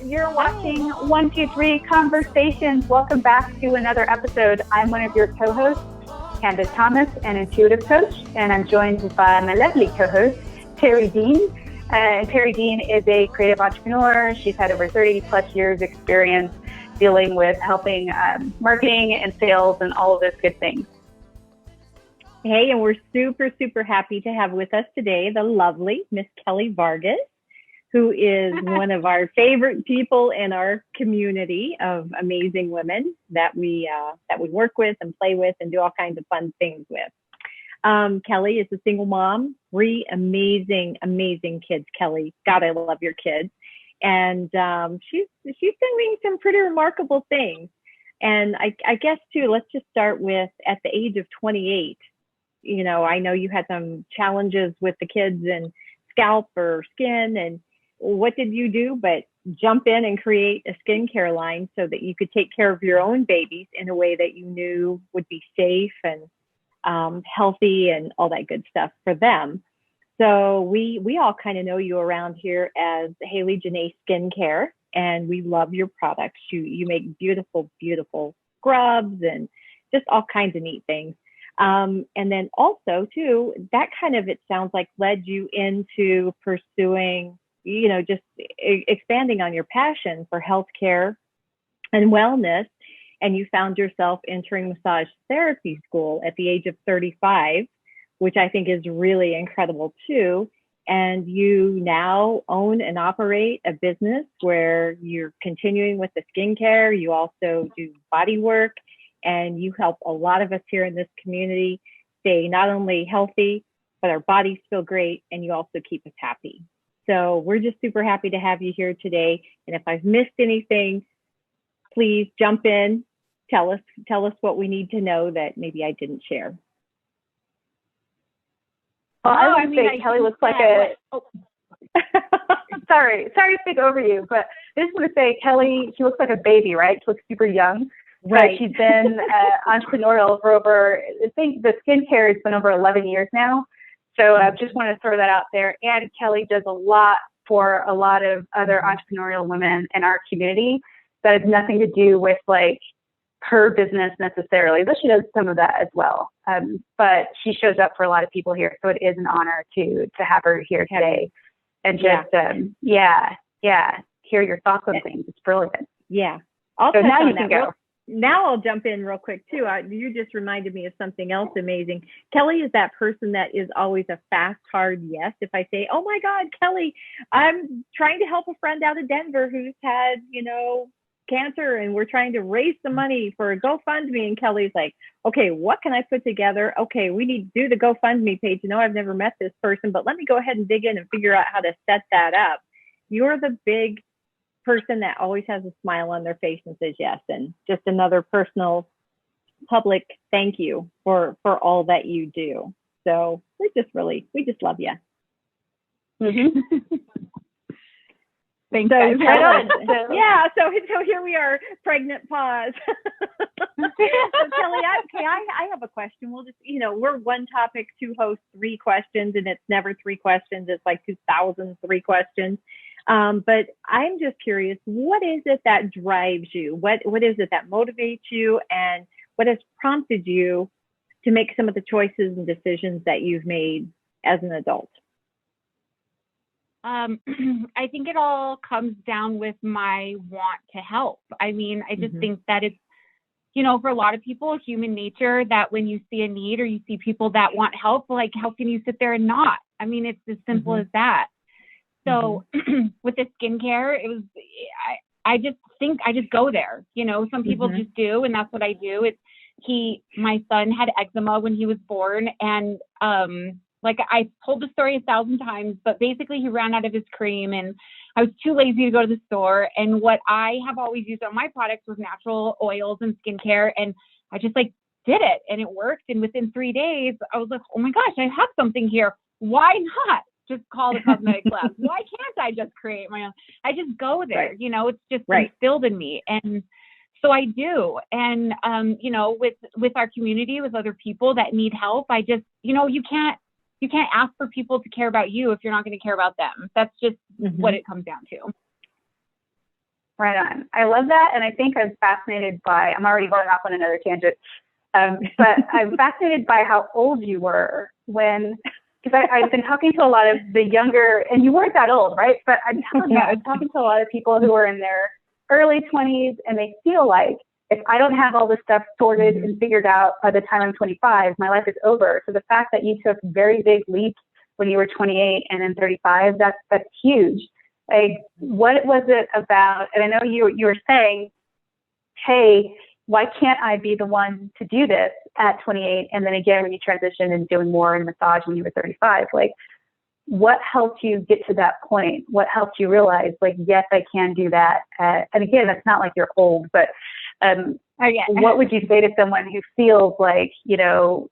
You're watching 123 Conversations. Welcome back to another episode. I'm one of your co-hosts, Candace Thomas, an intuitive coach, and I'm joined by my lovely co-host, Terry Dean. Terry Dean is a creative entrepreneur. She's had over 30 plus years experience dealing with helping marketing and sales and all of those good things. Hey, and we're super, super happy to have with us today the lovely Miss Kelly Vargas, who is one of our favorite people in our community of amazing women that we work with and play with and do all kinds of fun things with. Kelly is a single mom, 3 amazing kids. Kelly, God, I love your kids. And she's doing some pretty remarkable things. And I guess too, let's just start with at the age of 28. You know, I know you had some challenges with the kids and scalp or skin, and what did you do but jump in and create a skincare line so that you could take care of your own babies in a way that you knew would be safe and healthy and all that good stuff for them. So we all kind of know you around here as Haley Janae Skincare, and we love your products. You make beautiful scrubs and just all kinds of neat things. And then also too, that kind of, it sounds like, led you into pursuing, you know, just expanding on your passion for healthcare and wellness. And you found yourself entering massage therapy school at the age of 35, which I think is really incredible too. And you now own and operate a business where you're continuing with the skincare. You also do body work, and you help a lot of us here in this community stay not only healthy, but our bodies feel great, and you also keep us happy. So we're just super happy to have you here today. And if I've missed anything, please jump in, tell us what we need to know that maybe I didn't share. Well, I would say Kelly looks like a... Sorry to speak over you, but I just want to say Kelly, she looks like a baby, right? She looks super young. Right. But she's been entrepreneurial for over, I think the skincare has been over 11 years now. So I just want to throw that out there. And Kelly does a lot for a lot of other entrepreneurial women in our community that has nothing to do with like her business necessarily, though she does some of that as well. But she shows up for a lot of people here. So it is an honor to have her here today and just, hear your thoughts on things. It's brilliant. Yeah. So now you can go. Now I'll jump in real quick too. You just reminded me of something else amazing. Kelly is that person that is always a fast, hard yes. If I say, oh my God, Kelly, I'm trying to help a friend out of Denver who's had, cancer, and we're trying to raise some money for a GoFundMe. And Kelly's like, okay, what can I put together? Okay, we need to do the GoFundMe page. I've never met this person, but let me go ahead and dig in and figure out how to set that up. You're the big person that always has a smile on their face and says yes, and just another personal public thank you for all that you do. So we just love you. Mm-hmm. Thanks, guys. Right on. So here we are, pregnant pause. So Kelly, I have a question. We'll just, we're one topic, 2 hosts, 3 questions, and it's never 3 questions. It's like 2,003 questions. But I'm just curious, what is it that drives you? What is it that motivates you? And what has prompted you to make some of the choices and decisions that you've made as an adult? I think it all comes down with my want to help. I just think that it's, for a lot of people, human nature that when you see a need or you see people that want help, like, how can you sit there and not? It's as simple as that. So with the skincare, it was, I just go there, some people just do. And that's what I do. My son had eczema when he was born. And, I told the story 1,000 times, but basically he ran out of his cream and I was too lazy to go to the store. And what I have always used on my products was natural oils and skincare. And I just did it and it worked. And within 3 days, I was like, oh my gosh, I have something here. Why not just call the cosmetic lab? Why can't I just create my own? I just go there, it's just instilled in me. And so I do. And, with our community, with other people that need help, I just, you can't ask for people to care about you if you're not going to care about them. That's just what it comes down to. Right on. I love that. And I think I'm fascinated by, I'm already going off on another tangent, but I'm fascinated by how old you were when, because I've been talking to a lot of the younger, and you weren't that old, right? But I'm telling you, I'm talking to a lot of people who are in their early 20s, and they feel like if I don't have all this stuff sorted and figured out by the time I'm 25, my life is over. So the fact that you took very big leaps when you were 28 and then 35, that's huge. Like, what was it about? And I know you were saying, hey, why can't I be the one to do this at 28? And then again, when you transitioned and doing more in massage when you were 35, like, what helped you get to that point? What helped you realize, like, yes, I can do that? And again, that's not like you're old, but what would you say to someone who feels like, you know,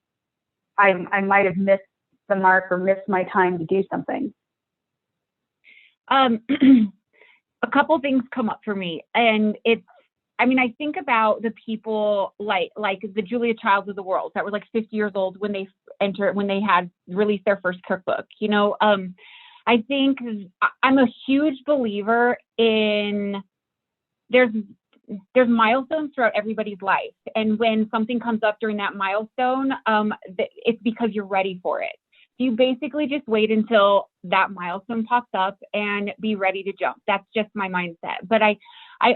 I might have missed the mark or missed my time to do something? A couple things come up for me, and I think about the people like the Julia Childs of the world that were like 50 years old when they had released their first cookbook. You know, I think I'm a huge believer in there's milestones throughout everybody's life, and when something comes up during that milestone, it's because you're ready for it. You basically just wait until that milestone pops up and be ready to jump. That's just my mindset. But I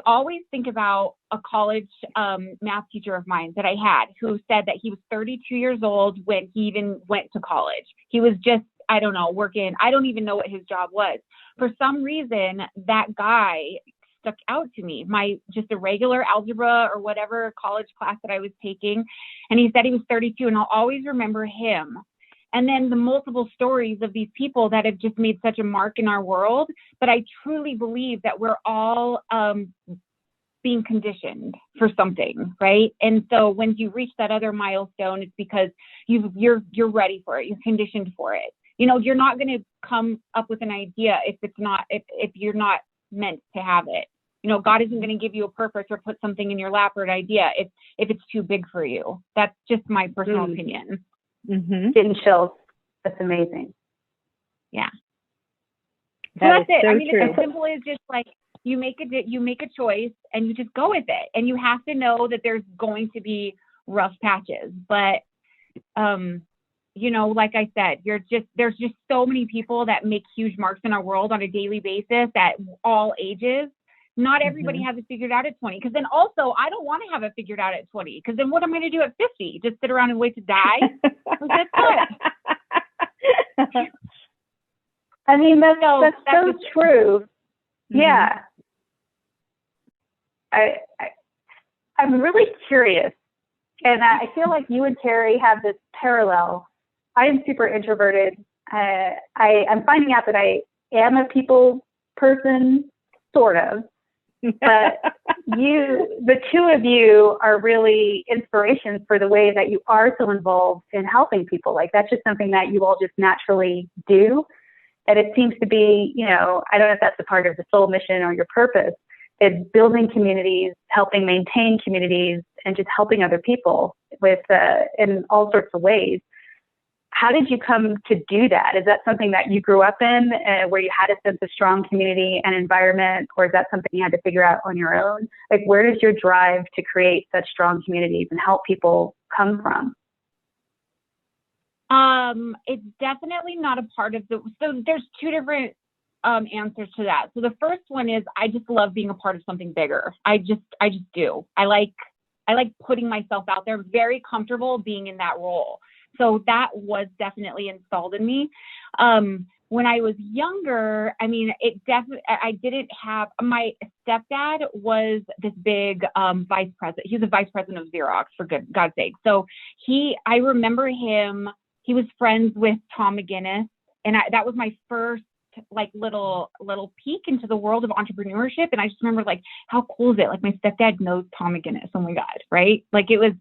always think about a college math teacher of mine that I had who said that he was 32 years old when he even went to college. He was just, I don't know, working. I don't even know what his job was. For some reason, that guy stuck out to me, just a regular algebra or whatever college class that I was taking. And he said he was 32, and I'll always remember him. And then the multiple stories of these people that have just made such a mark in our world. But I truly believe that we're all being conditioned for something, right? And so when you reach that other milestone, it's because you're ready for it. You're conditioned for it. You know, you're not going to come up with an idea if you're not meant to have it. You know, God isn't going to give you a purpose or put something in your lap or an idea if it's too big for you. That's just my personal opinion. Getting chills. That's amazing. Yeah. That's it. So true. It's as simple as just like you make a choice and you just go with it. And you have to know that there's going to be rough patches. But you know, like I said, there's just so many people that make huge marks in our world on a daily basis at all ages. Not everybody has it figured out at 20, because then also I don't want to have it figured out at 20, because then what am I going to do at 50? Just sit around and wait to die? That's good. I mean, that's so true. Yeah. I'm really curious, and I feel like you and Terry have this parallel. I am super introverted. I'm finding out that I am a people person, sort of. But the two of you are really inspirations for the way that you are so involved in helping people. Like, that's just something that you all just naturally do. And it seems to be, you know, I don't know if that's a part of the soul mission or your purpose. It's building communities, helping maintain communities, and just helping other people with in all sorts of ways. How did you come to do that? Is that something that you grew up in where you had a sense of strong community and environment, or is that something you had to figure out on your own? Like, where does your drive to create such strong communities and help people come from? It's definitely not a part of so there's two different answers to that. So the first one is I just love being a part of something bigger. I just do. I like putting myself out there. I'm very comfortable being in that role. So that was definitely installed in me. When I was younger, I mean, I didn't have, my stepdad was this big vice president. He was a vice president of Xerox, for God's sake. So I remember him, he was friends with Tom McGinnis. And that was my first like little peek into the world of entrepreneurship. And I just remember, like, how cool is it? Like, my stepdad knows Tom McGinnis. Oh my God. Right. Like, it was,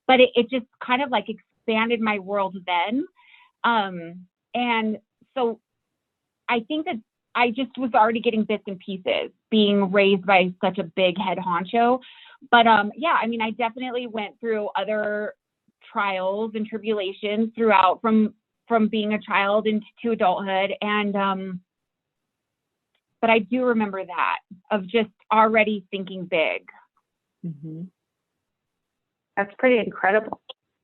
but it just kind of like expanded my world then. And so I think that I just was already getting bits and pieces being raised by such a big head honcho. But yeah, I mean, I definitely went through other trials and tribulations throughout from being a child into adulthood. And but I do remember that of just already thinking big. Mm-hmm. That's pretty incredible.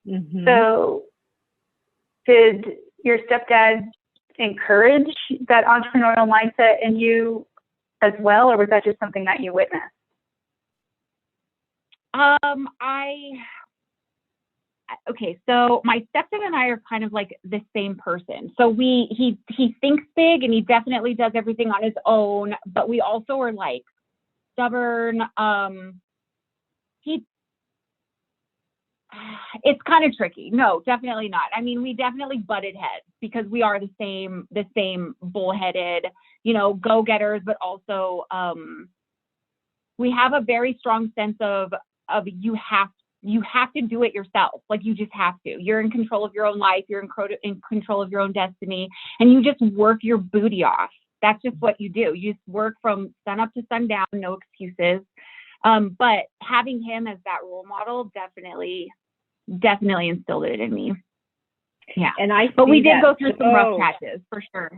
Mm-hmm. So did your stepdad encourage that entrepreneurial mindset in you as well, or was that just something that you witnessed? Okay, so my stepdad and I are kind of like the same person. So he thinks big and he definitely does everything on his own, but we also are like stubborn. It's kind of tricky. No, definitely not. I mean, we definitely butted heads because we are the same bullheaded, go-getters, but also we have a very strong sense of you have to do it yourself. Like, you just have to. You're in control of your own life. You're in control of your own destiny, and you just work your booty off. That's just what you do. You just work from sun up to sundown, no excuses. But having him as that role model definitely instilled it in me. Yeah. But we did go through some rough patches for sure.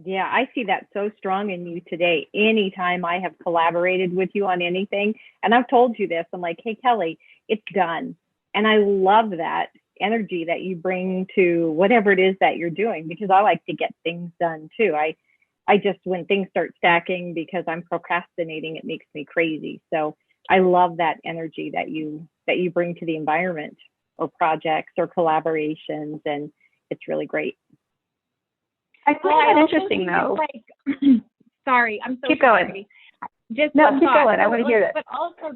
Yeah, I see that so strong in you today. Anytime I have collaborated with you on anything, and I've told you this, I'm like, hey, Kelly, it's done. And I love that energy that you bring to whatever it is that you're doing, because I like to get things done too. I just, when things start stacking because I'm procrastinating, it makes me crazy. So I love that energy that you bring to the environment or projects or collaborations, and it's really great. I find that interesting though. Sorry, I'm so keep sorry. Keep going. I want to hear this. But also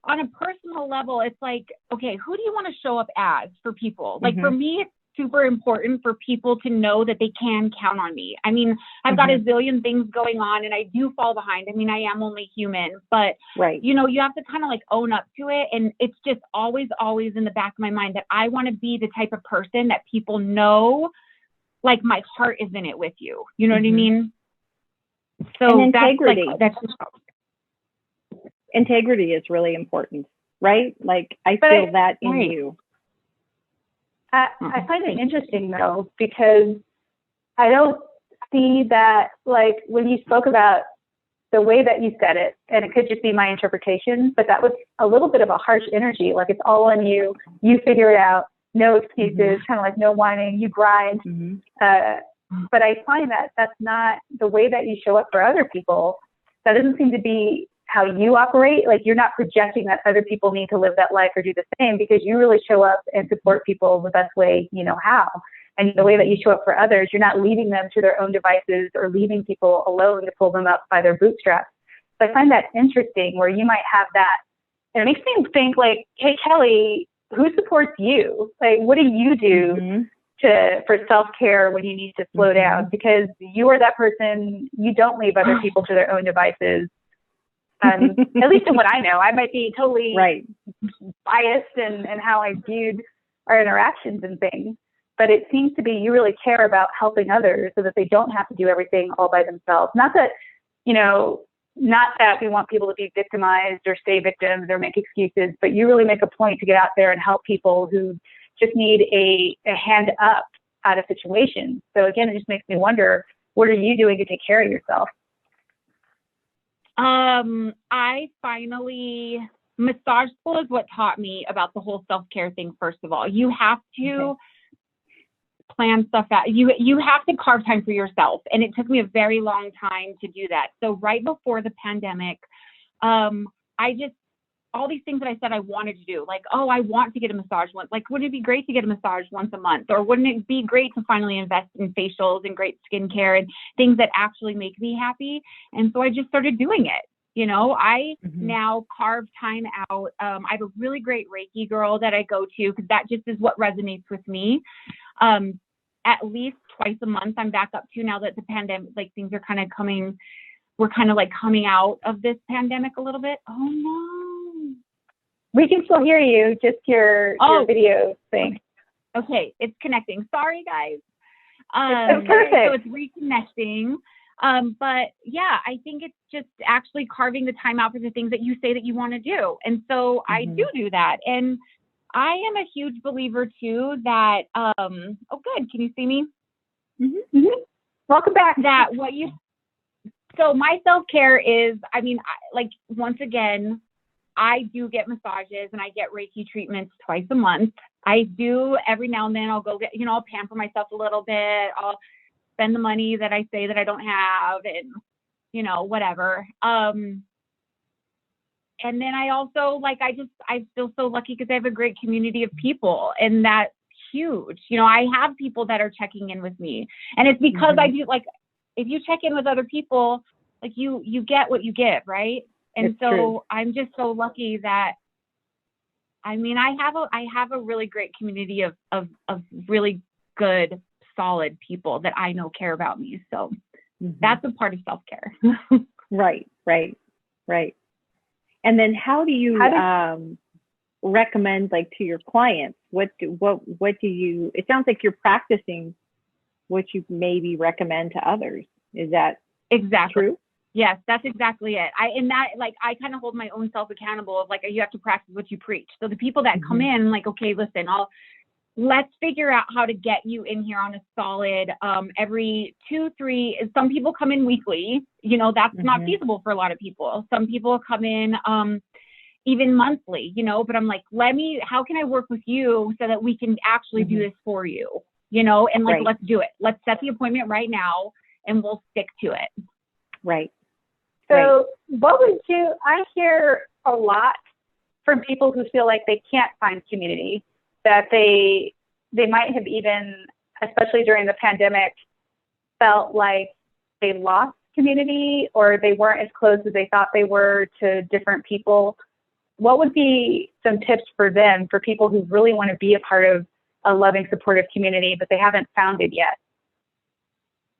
on a personal level, it's like, okay, who do you want to show up as for people? Like, for me, it's super important for people to know that they can count on me. I mean, I've got a zillion things going on and I do fall behind. I mean, I am only human, but you have to kind of like own up to it. And it's just always in the back of my mind that I want to be the type of person that people know, like, my heart is in it with you. You know what I mean? So and integrity. That's integrity is really important, right? Like, I feel that in you. I find it interesting though, because I don't see that, like, when you spoke about the way that you said it, and it could just be my interpretation, but that was a little bit of a harsh energy. Like, it's all on you. You figure it out. No excuses, kind of like no whining. You grind. But I find that that's not the way that you show up for other people. That doesn't seem to be how you operate. Like, you're not projecting that other people need to live that life or do the same, because you really show up and support people the best way you know how. And the way that you show up for others, you're not leaving them to their own devices or leaving people alone to pull them up by their bootstraps. So I find that interesting, where you might have that. And it makes me think, like, hey, Kelly, who supports you? Like, what do you do for self-care when you need to slow down? Because you are that person. You don't leave other people to their own devices. At least in what I know. I might be totally biased in how I viewed our interactions and things, but it seems to be you really care about helping others so that they don't have to do everything all by themselves. Not that we want people to be victimized or stay victims or make excuses, but you really make a point to get out there and help people who just need a hand up out of situations. So again, it just makes me wonder, what are you doing to take care of yourself? Massage school is what taught me about the whole self-care thing. First of all, you have to plan stuff out. You have to carve time for yourself. And it took me a very long time to do that. So right before the pandemic, all these things that I said I wanted to do, like, oh, I want to get a massage once. Like, wouldn't it be great to get a massage once a month? Or wouldn't it be great to finally invest in facials and great skincare and things that actually make me happy? And so I just started doing it. I now carve time out. I have a really great Reiki girl that I go to, because that just is what resonates with me. At least twice a month I'm back up to, now that the pandemic, like, things are kind of coming. We're kind of like coming out of this pandemic a little bit. Oh no. We can still hear you, just your video thing. Okay, it's connecting. Sorry, guys. It's perfect. So it's reconnecting. But yeah, I think it's just actually carving the time out for the things that you say that you want to do. And so I do that. And I am a huge believer too that, oh good, can you see me? Welcome back. That what you So my self-care is, I mean, like, once again, I do get massages and I get Reiki treatments twice a month. I do every now and then I'll go get, I'll pamper myself a little bit. I'll spend the money that I say that I don't have and, whatever. And then I also I feel so lucky because I have a great community of people, and that's huge. I have people that are checking in with me, and it's because I do, like, if you check in with other people, like you get what you give, right? And it's so true. I'm just so lucky that, I mean, I have a really great community of really good, solid people that I know care about me. So that's a part of self-care. Right. And then how do you recommend, like, to your clients? What do you, it sounds like you're practicing what you maybe recommend to others. Is that exactly true? Yes, that's exactly it. I kind of hold my own self accountable of, like, you have to practice what you preach. So the people that come in, like, okay, listen, let's figure out how to get you in here on a solid, every 2-3, some people come in weekly, that's not feasible for a lot of people. Some people come in, even monthly, but I'm like, how can I work with you so that we can actually do this for you, and like, let's do it. Let's set the appointment right now and we'll stick to it. Right. So what would I hear a lot from people who feel like they can't find community, that they might have even, especially during the pandemic, felt like they lost community or they weren't as close as they thought they were to different people. What would be some tips for them, for people who really want to be a part of a loving, supportive community, but they haven't found it yet?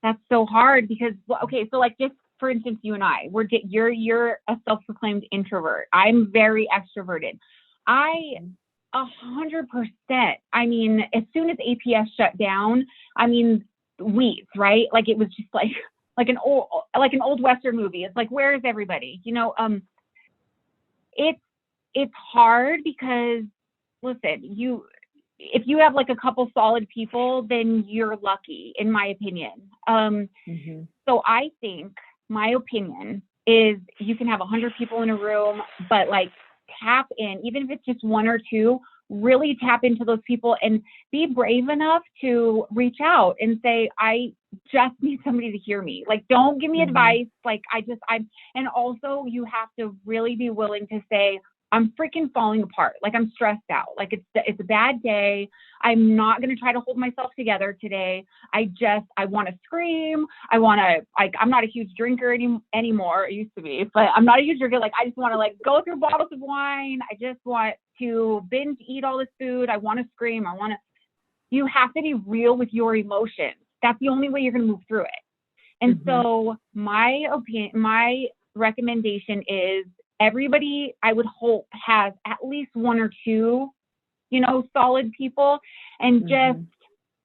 That's so hard because, okay, so like, just for instance, you and I, you're a self-proclaimed introvert. I'm very extroverted. 100%. I mean, as soon as APS shut down, I mean, weeds, right? Like, it was just like an old Western movie. It's like, where is everybody? It's hard because, listen, if you have like a couple solid people, then you're lucky, in my opinion. So I think my opinion is you can have 100 people in a room, but like, tap in, even if it's just 1 or 2, really tap into those people and be brave enough to reach out and say, I just need somebody to hear me. Like, don't give me advice. Like, and also you have to really be willing to say, I'm freaking falling apart. Like, I'm stressed out. Like, it's a bad day. I'm not going to try to hold myself together today. I want to scream. I'm not a huge drinker anymore. I used to be, but I'm not a huge drinker. Like, I just want to, like, go through bottles of wine. I just want to binge eat all this food. I want to scream. You have to be real with your emotions. That's the only way you're going to move through it. And so my recommendation is, everybody, I would hope, has at least 1 or 2, solid people, and just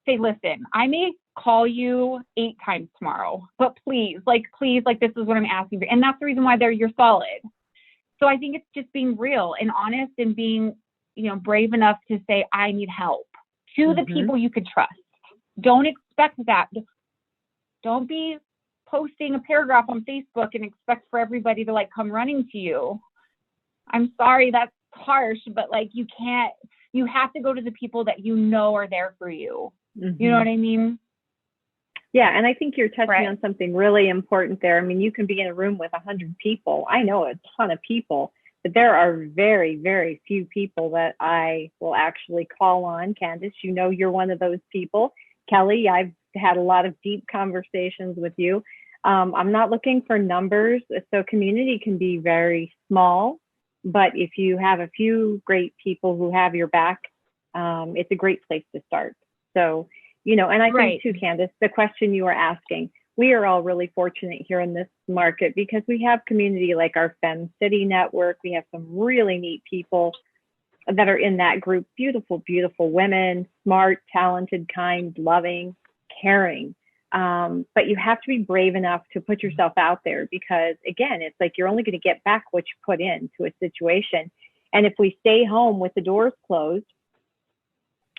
say, listen, I may call you 8 times tomorrow, but please, this is what I'm asking for. And that's the reason why you're solid. So I think it's just being real and honest and being, brave enough to say, I need help, to the people you could trust. Don't expect that. Don't be posting a paragraph on Facebook and expect for everybody to, like, come running to you. I'm sorry, that's harsh, but, like, you have to go to the people that are there for you. You know what I mean? Yeah. And I think you're touching on something really important there. I mean, you can be in a room with 100 people. I know a ton of people, but there are very, very few people that I will actually call on. Candace, you're one of those people. Kelly, I've had a lot of deep conversations with you. I'm not looking for numbers. So community can be very small, but if you have a few great people who have your back, it's a great place to start. So, and I think too, Candace, the question you were asking, we are all really fortunate here in this market because we have community like our Fem City network. We have some really neat people that are in that group. Beautiful, beautiful women, smart, talented, kind, loving, caring. But you have to be brave enough to put yourself out there because, again, it's like you're only going to get back what you put into a situation. And if we stay home with the doors closed,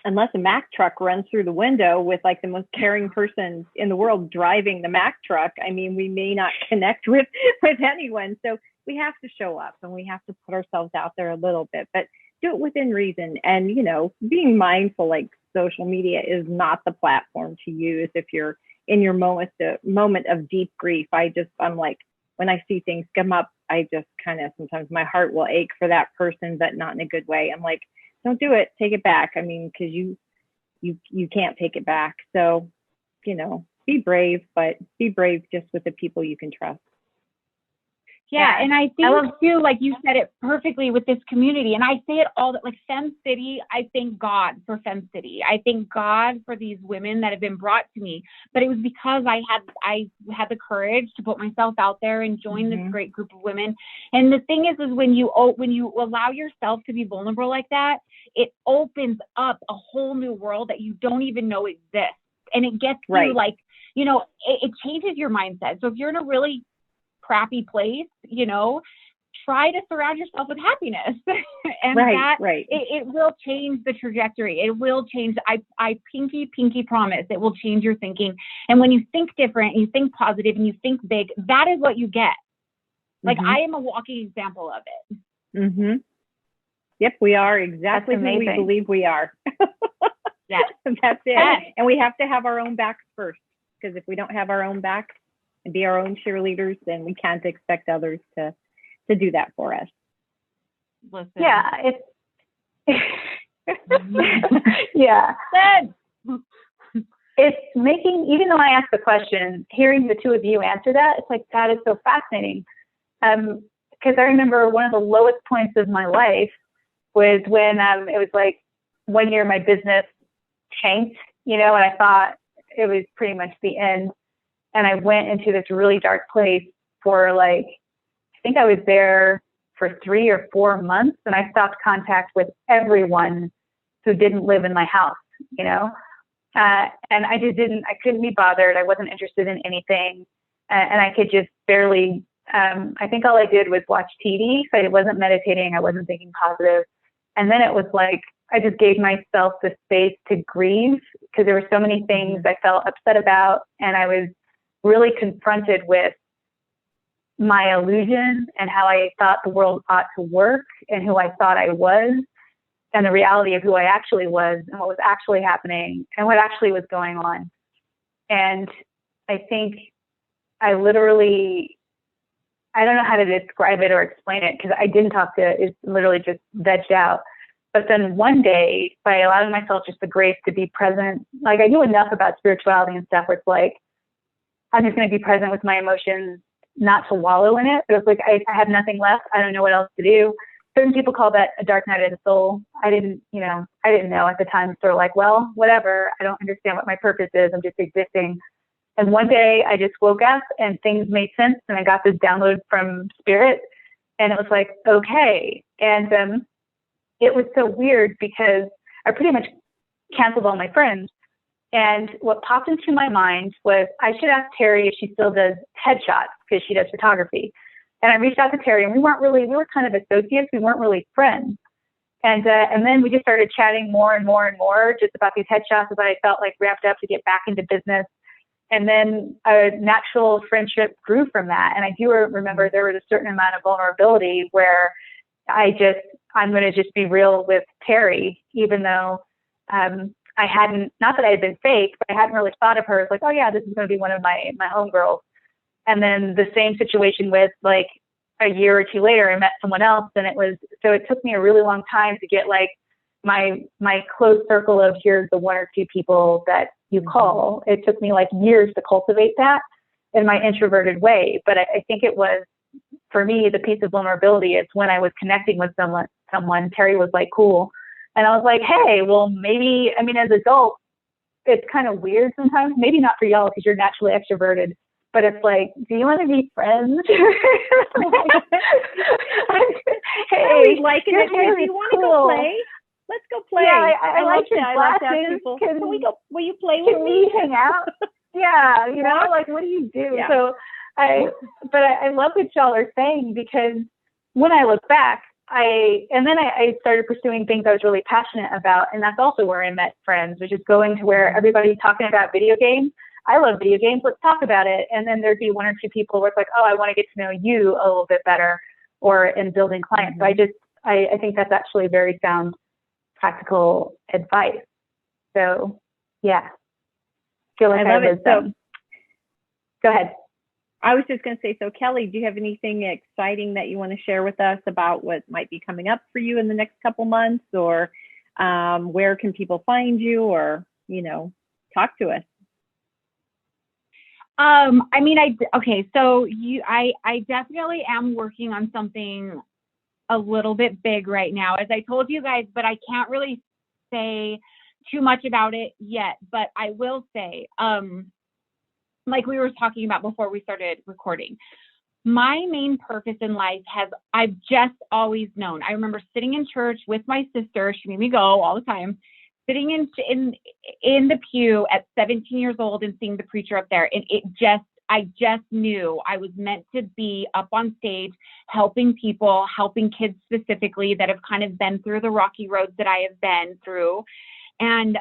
unless a Mack truck runs through the window with like the most caring person in the world driving the Mack truck, I mean, we may not connect with anyone. So we have to show up and we have to put ourselves out there a little bit, but do it within reason. And, you know, being mindful, like social media is not the platform to use if you're in your moment of deep grief. I'm like, when I see things come up, I just kind of, sometimes my heart will ache for that person, but not in a good way. I'm like, don't do it. Take it back. I mean, because you can't take it back. So, you know, be brave, but be brave just with the people you can trust. Yeah, and I think too, like you said it perfectly with this community, and I say it all that, like Fem City, I thank God for Fem City. I thank God for these women that have been brought to me, but it was because I had the courage to put myself out there and join this great group of women. And the thing is when you allow yourself to be vulnerable like that, it opens up a whole new world that you don't even know exists, and it gets you like, you know, it changes your mindset. So if you're in a really crappy place, you know, try to surround yourself with happiness. And it will change the trajectory. It will change. I pinky promise it will change your thinking. And when you think different, you think positive, and you think big, that is what you get. Like I am a walking example of it. Yep, we are exactly who we believe we are. Yes. That's it. Yes. And we have to have our own backs first, because if we don't have our own backs and be our own cheerleaders, then we can't expect others to do that for us. Listen. Yeah, it's making, even though I asked the question, hearing the two of you answer that, it's like, that is so fascinating. Because I remember one of the lowest points of my life was when it was like one year my business tanked, you know, and I thought it was pretty much the end. And I went into this really dark place for like, I think I was there for 3 or 4 months, and I stopped contact with everyone who didn't live in my house, you know? And I couldn't be bothered. I wasn't interested in anything. And I could just barely, I think all I did was watch TV. So I wasn't meditating. I wasn't thinking positive. And then it was like, I just gave myself the space to grieve, because there were so many things I felt upset about. And I was really confronted with my illusion and how I thought the world ought to work and who I thought I was, and the reality of who I actually was and what was actually happening and what actually was going on. And I think I literally, I don't know how to describe it or explain it, because I didn't talk to it. It's literally just vegged out. But then one day, by allowing myself just the grace to be present, like I knew enough about spirituality and stuff where it's like, I'm just going to be present with my emotions, not to wallow in it. But it's like, I have nothing left. I don't know what else to do. Certain people call that a dark night of the soul. I didn't know at the time. Sort of like, well, whatever. I don't understand what my purpose is. I'm just existing. And one day I just woke up and things made sense. And I got this download from spirit, and it was like, okay. And it was so weird because I pretty much canceled all my friends. And what popped into my mind was I should ask Terry if she still does headshots, because she does photography. And I reached out to Terry, and we were kind of associates. We weren't really friends. And then we just started chatting more and more and more just about these headshots as I felt like ramped up to get back into business. And then a natural friendship grew from that. And I do remember there was a certain amount of vulnerability where I'm going to just be real with Terry, even though I hadn't, not that I had been fake, but I hadn't really thought of her as like, oh yeah, this is going to be one of my homegirls. And then the same situation with like a year or two later, I met someone else, and it took me a really long time to get like my close circle of here's the 1 or 2 people that you call. It took me like years to cultivate that in my introverted way. But I think it was, for me, the piece of vulnerability is when I was connecting with someone, Terry was like, cool. And I was like, hey, well, maybe, I mean, as adults, it's kind of weird sometimes, maybe not for y'all because you're naturally extroverted, but it's like, do you want to be friends? Hey, like it. Do you want to go play? Let's go play. Yeah, I like your glasses. People. Will you play with me? Can we hang out? Yeah, you know, like, what do you do? Yeah. So I love what y'all are saying, because when I look back, I started pursuing things I was really passionate about, and that's also where I met friends, which is going to where everybody's talking about video games. I love video games. Let's talk about it. And then there'd be one or two people where it's like, oh, I want to get to know you a little bit better, or in building clients. So I think that's actually very sound practical advice. So yeah, feel like I love it. So go ahead. I was just going to say, so Kelly, do you have anything exciting that you want to share with us about what might be coming up for you in the next couple months, or where can people find you, or, talk to us? I definitely am working on something a little bit big right now, as I told you guys, but I can't really say too much about it yet. But I will say, like we were talking about before we started recording, my main purpose in life I've just always known. I remember sitting in church with my sister. She made me go all the time, sitting in the pew at 17 years old and seeing the preacher up there. And I just knew I was meant to be up on stage, helping people, helping kids specifically that have kind of been through the rocky roads that I have been through. And,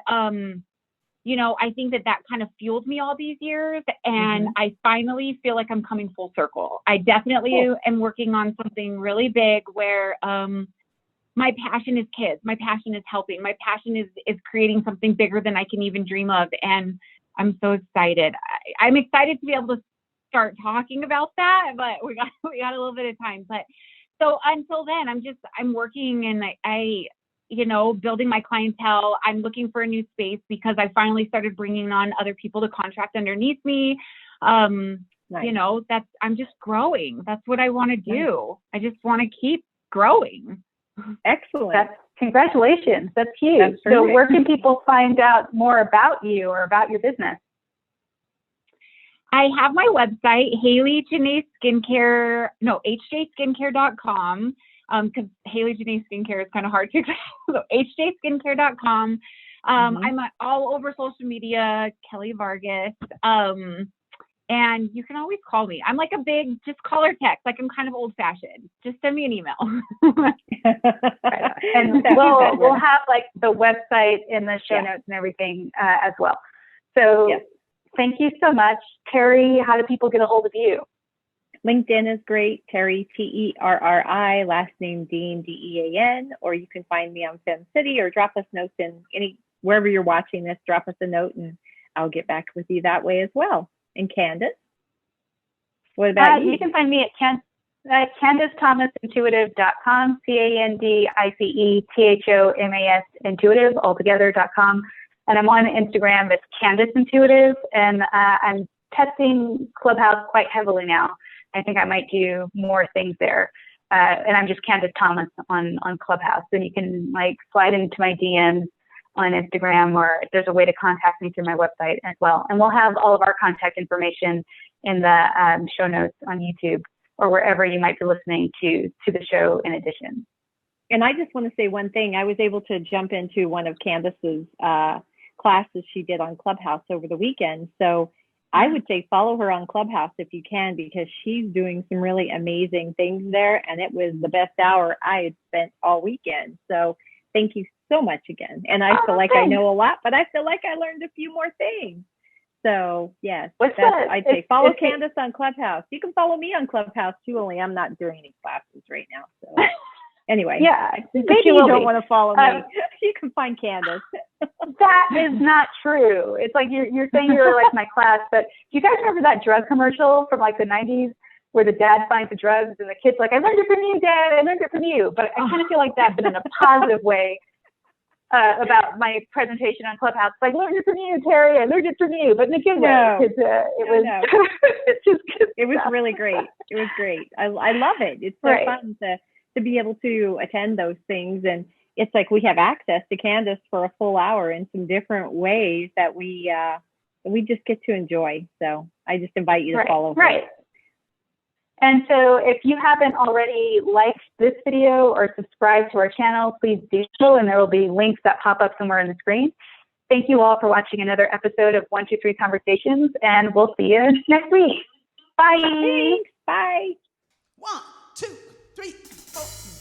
I think that kind of fueled me all these years. And I finally feel like I'm coming full circle. I definitely am working on something really big where, my passion is kids. My passion is helping. My passion is creating something bigger than I can even dream of. And I'm so excited. I'm excited to be able to start talking about that, but we got a little bit of time. But so until then, I'm working, and I building my clientele. I'm looking for a new space because I finally started bringing on other people to contract underneath me. Nice. I'm just growing. That's what I want to do. I just want to keep growing. Excellent. Congratulations. That's huge. So where can people find out more about you or about your business? I have my website, hjskincare.com, because Haley Janae Skincare is kind of hard to explain. So hjskincare.com. I'm all over social media, Kelly Vargas. And you can always call me. I'm like just call or text. Like I'm kind of old fashioned. Just send me an email. And we'll have like the website in the show notes and everything as well. So thank you so much. Terry, how do people get a hold of you? LinkedIn is great. Terry, Terri, last name Dean, Dean, or you can find me on FemCity, or drop us notes in wherever you're watching this, drop us a note and I'll get back with you that way as well. And Candace, what about you? You can find me at CandiceThomasIntuitive.com, CandiceThomas Intuitive, altogether.com. And I'm on Instagram. It's Candice Intuitive. And I'm testing Clubhouse quite heavily now. I think I might do more things there. And I'm just Candice Thomas on Clubhouse. And you can slide into my DMs on Instagram, or there's a way to contact me through my website as well. And we'll have all of our contact information in the show notes on YouTube or wherever you might be listening to the show in addition. And I just want to say one thing. I was able to jump into one of Candace's classes she did on Clubhouse over the weekend. So I would say follow her on Clubhouse if you can, because she's doing some really amazing things there. And it was the best hour I had spent all weekend. So thank you so much again. And I feel like I know a lot, but I feel like I learned a few more things. So yes, I'd say follow Candace on Clubhouse. You can follow me on Clubhouse too, only I'm not doing any classes right now. So anyway, maybe you don't want to follow me. You can find Candace. That is not true. It's like you're saying you're like my class, but do you guys remember that drug commercial from the 90s where the dad finds the drugs and the kid's like, I learned it from you, Dad. I learned it from you. But I kind of feel like that, but in a positive way. About my presentation on Clubhouse. I learned it from you, Terry. I learned it from you, but in a good way. It was really great. It was great. I love it. It's so fun to be able to attend those things. And it's like we have access to Candace for a full hour in some different ways that we just get to enjoy. So I just invite you to follow her. Right. And so if you haven't already liked this video or subscribed to our channel, please do so, and there will be links that pop up somewhere on the screen. Thank you all for watching another episode of 1, 2, 3 Conversations, and we'll see you next week. Bye. Thanks. Bye. 1, 2, 3, 4.